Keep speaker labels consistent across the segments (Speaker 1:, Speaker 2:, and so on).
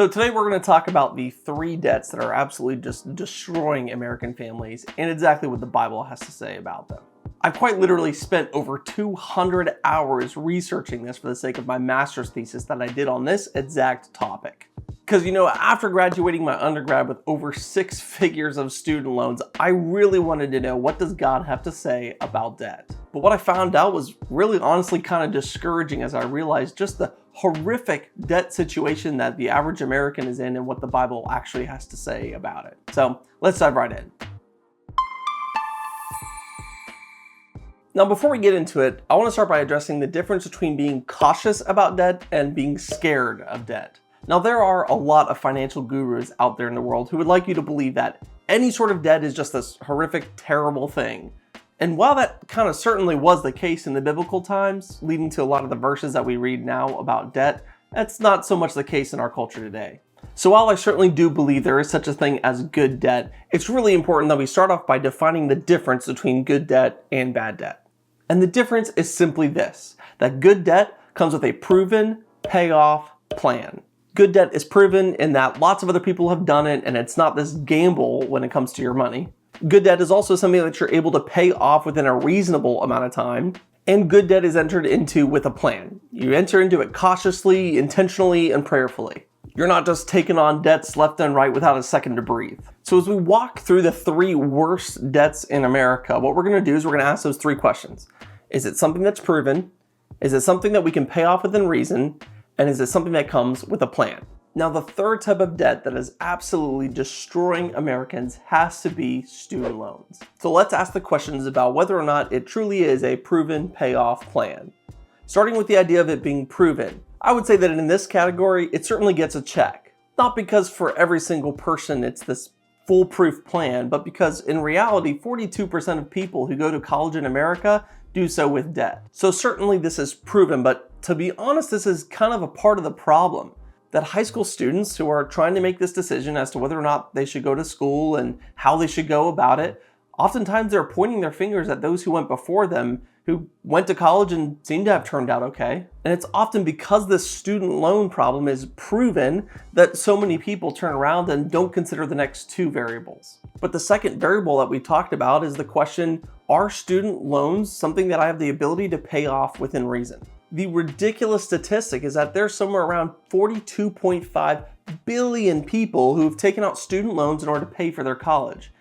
Speaker 1: So today we're going to talk about the 3 debts that are absolutely just destroying American families and exactly what the Bible has to say about them. I've quite literally spent over 200 hours researching this for the sake of my master's thesis that I did on this exact topic. Because, after graduating my undergrad with over 6 figures of student loans, I really wanted to know, what does God have to say about debt? But what I found out was really honestly kind of discouraging as I realized just the horrific debt situation that the average American is in and what the Bible actually has to say about it. So let's dive right in. Now, before we get into it, I want to start by addressing the difference between being cautious about debt and being scared of debt. Now, there are a lot of financial gurus out there in the world who would like you to believe that any sort of debt is just this horrific, terrible thing. And while that kind of certainly was the case in the biblical times, leading to a lot of the verses that we read now about debt, that's not so much the case in our culture today. So while I certainly do believe there is such a thing as good debt, it's really important that we start off by defining the difference between good debt and bad debt. And the difference is simply this, that good debt comes with a proven payoff plan. Good debt is proven in that lots of other people have done it, and it's not this gamble when it comes to your money. Good debt is also something that you're able to pay off within a reasonable amount of time, and good debt is entered into with a plan. You enter into it cautiously, intentionally, and prayerfully. You're not just taking on debts left and right without a second to breathe. So as we walk through the 3 worst debts in America, what we're going to do is we're going to ask those 3 questions. Is it something that's proven? Is it something that we can pay off within reason? And is it something that comes with a plan? Now, the 3rd type of debt that is absolutely destroying Americans has to be student loans. So let's ask the questions about whether or not it truly is a proven payoff plan. Starting with the idea of it being proven, I would say that in this category, it certainly gets a check. Not because for every single person it's this foolproof plan, but because in reality, 42% of people who go to college in America do so with debt. So certainly this is proven, but to be honest, this is kind of a part of the problem. That high school students who are trying to make this decision as to whether or not they should go to school and how they should go about it, oftentimes they're pointing their fingers at those who went before them, who went to college and seem to have turned out okay. And it's often because this student loan problem is proven that so many people turn around and don't consider the next 2 variables. But the second variable that we talked about is the question, are student loans something that I have the ability to pay off within reason? The ridiculous statistic is that there's somewhere around 42.5 billion people who have taken out student loans in order to pay for their college.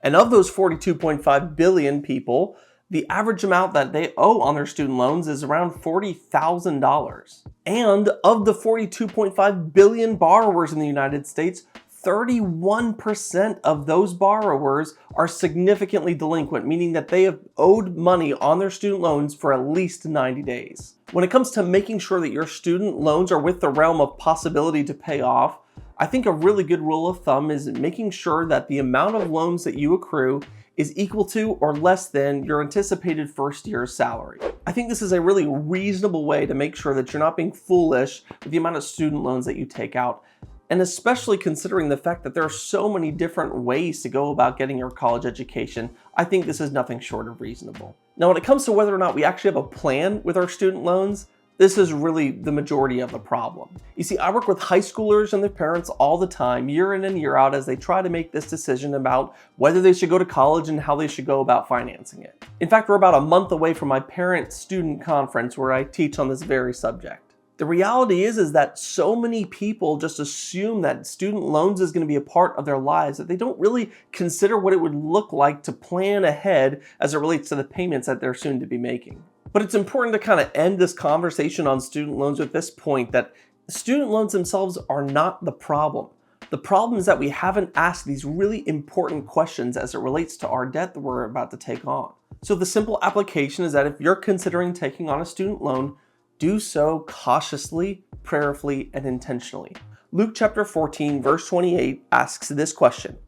Speaker 1: And of those 42.5 billion people, the average amount that they owe on their student loans is around $40,000. And of the 42.5 billion borrowers in the United States, 31% of those borrowers are significantly delinquent, meaning that they have owed money on their student loans for at least 90 days. When it comes to making sure that your student loans are with the realm of possibility to pay off, I think a really good rule of thumb is making sure that the amount of loans that you accrue is equal to or less than your anticipated first year's salary. I think this is a really reasonable way to make sure that you're not being foolish with the amount of student loans that you take out. And especially considering the fact that there are so many different ways to go about getting your college education, I think this is nothing short of reasonable. Now, when it comes to whether or not we actually have a plan with our student loans, this is really the majority of the problem. You see, I work with high schoolers and their parents all the time, year in and year out, as they try to make this decision about whether they should go to college and how they should go about financing it. In fact, we're about a month away from my parent-student conference where I teach on this very subject. The reality is that so many people just assume that student loans is going to be a part of their lives that they don't really consider what it would look like to plan ahead as it relates to the payments that they're soon to be making. But it's important to kind of end this conversation on student loans with this point that student loans themselves are not the problem. The problem is that we haven't asked these really important questions as it relates to our debt that we're about to take on. So the simple application is that if you're considering taking on a student loan, do so cautiously, prayerfully, and intentionally. Luke chapter 14, verse 28 asks this question: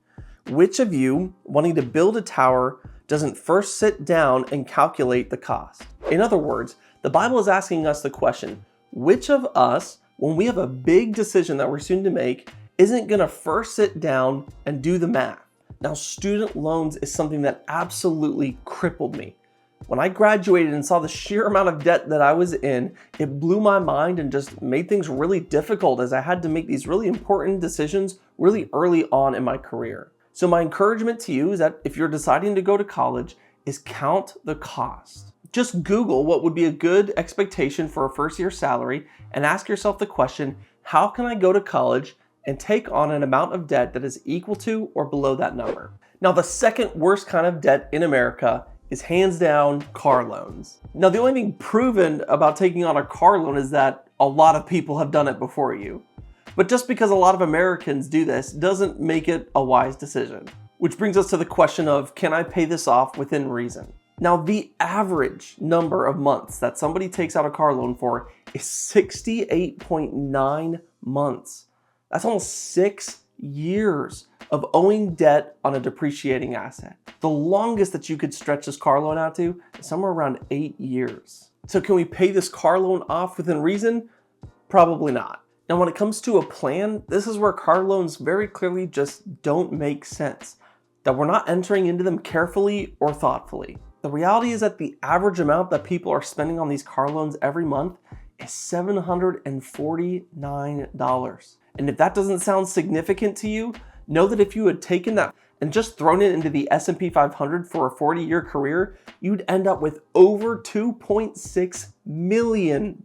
Speaker 1: which of you, wanting to build a tower, doesn't first sit down and calculate the cost? In other words, the Bible is asking us the question, which of us, when we have a big decision that we're soon to make, isn't going to first sit down and do the math? Now, student loans is something that absolutely crippled me. When I graduated and saw the sheer amount of debt that I was in, it blew my mind and just made things really difficult as I had to make these really important decisions really early on in my career. So my encouragement to you is that if you're deciding to go to college, is count the cost. Just Google what would be a good expectation for a first year salary and ask yourself the question, how can I go to college and take on an amount of debt that is equal to or below that number? Now, the second worst kind of debt in America is hands down car loans. Now, the only thing proven about taking on a car loan is that a lot of people have done it before you. But just because a lot of Americans do this doesn't make it a wise decision. Which brings us to the question of, can I pay this off within reason? Now, the average number of months that somebody takes out a car loan for is 68.9 months. That's almost 6 years of owing debt on a depreciating asset. The longest that you could stretch this car loan out to is somewhere around 8 years. So can we pay this car loan off within reason? Probably not. Now, when it comes to a plan, this is where car loans very clearly just don't make sense, that we're not entering into them carefully or thoughtfully. The reality is that the average amount that people are spending on these car loans every month is $749. And if that doesn't sound significant to you, know that if you had taken that and just thrown it into the S&P 500 for a 40-year career, you'd end up with over $2.6 million.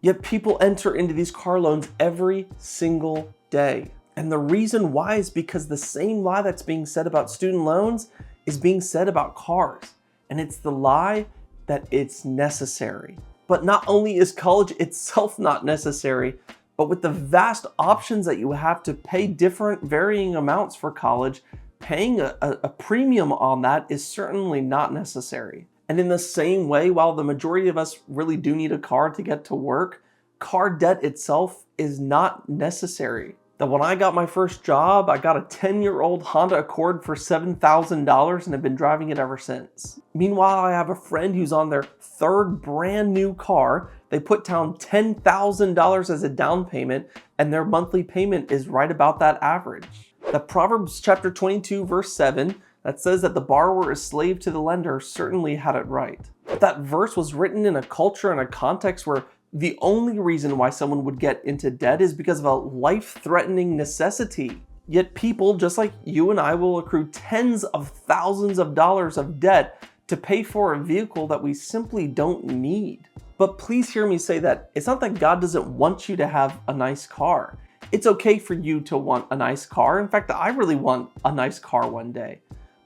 Speaker 1: Yet people enter into these car loans every single day. And the reason why is because the same lie that's being said about student loans is being said about cars. And it's the lie that it's necessary. But not only is college itself not necessary, but with the vast options that you have to pay different varying amounts for college, paying a premium on that is certainly not necessary. And in the same way, while the majority of us really do need a car to get to work, car debt itself is not necessary. That when I got my first job, I got a 10-year-old Honda Accord for $7,000 and have been driving it ever since. Meanwhile, I have a friend who's on their third brand new car. They put down $10,000 as a down payment and their monthly payment is right about that average. The Proverbs chapter 22 verse 7 that says that the borrower is slave to the lender certainly had it right. But that verse was written in a culture and a context where the only reason why someone would get into debt is because of a life-threatening necessity. Yet people, just like you and I, will accrue tens of thousands of dollars of debt to pay for a vehicle that we simply don't need. But please hear me say that it's not that God doesn't want you to have a nice car. It's okay for you to want a nice car. In fact, I really want a nice car one day.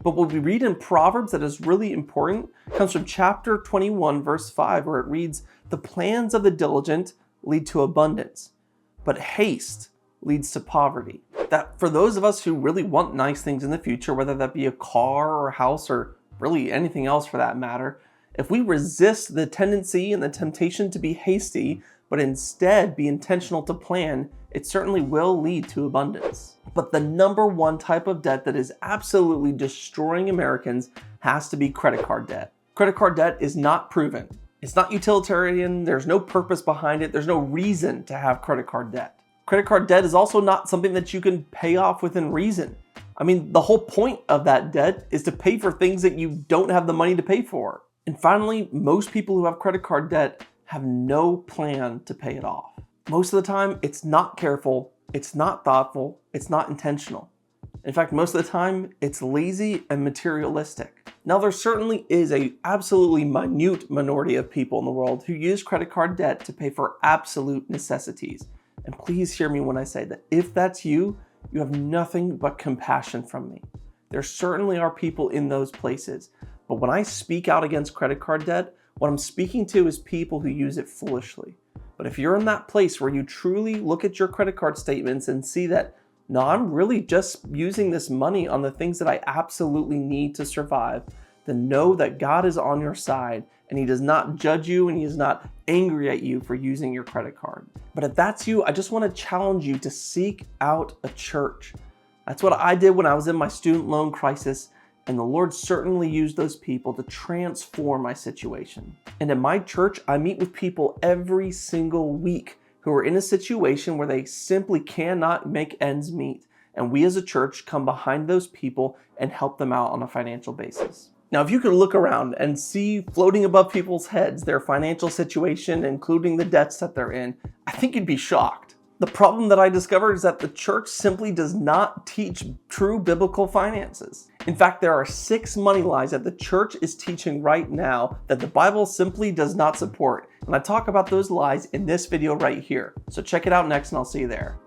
Speaker 1: But what we read in Proverbs that is really important comes from chapter 21, verse 5, where it reads, "The plans of the diligent lead to abundance, but haste leads to poverty." That for those of us who really want nice things in the future, whether that be a car or a house or really anything else for that matter, if we resist the tendency and the temptation to be hasty, but instead be intentional to plan, it certainly will lead to abundance. But the number one type of debt that is absolutely destroying Americans has to be credit card debt. Credit card debt is not proven. It's not utilitarian. There's no purpose behind it. There's no reason to have credit card debt. Credit card debt is also not something that you can pay off within reason. I mean, the whole point of that debt is to pay for things that you don't have the money to pay for. And finally, most people who have credit card debt have no plan to pay it off. Most of the time, it's not careful, it's not thoughtful, it's not intentional. In fact, most of the time, it's lazy and materialistic. Now, there certainly is a absolutely minute minority of people in the world who use credit card debt to pay for absolute necessities. And please hear me when I say that if that's you, you have nothing but compassion from me. There certainly are people in those places. But when I speak out against credit card debt, what I'm speaking to is people who use it foolishly. But if you're in that place where you truly look at your credit card statements and see that, no, I'm really just using this money on the things that I absolutely need to survive, then know that God is on your side and He does not judge you and He is not angry at you for using your credit card. But if that's you, I just want to challenge you to seek out a church. That's what I did when I was in my student loan crisis. And the Lord certainly used those people to transform my situation. And in my church, I meet with people every single week who are in a situation where they simply cannot make ends meet. And we as a church come behind those people and help them out on a financial basis. Now, if you could look around and see floating above people's heads their financial situation, including the debts that they're in, I think you'd be shocked. The problem that I discovered is that the church simply does not teach true biblical finances. In fact, there are 6 money lies that the church is teaching right now that the Bible simply does not support. And I talk about those lies in this video right here. So check it out next and I'll see you there.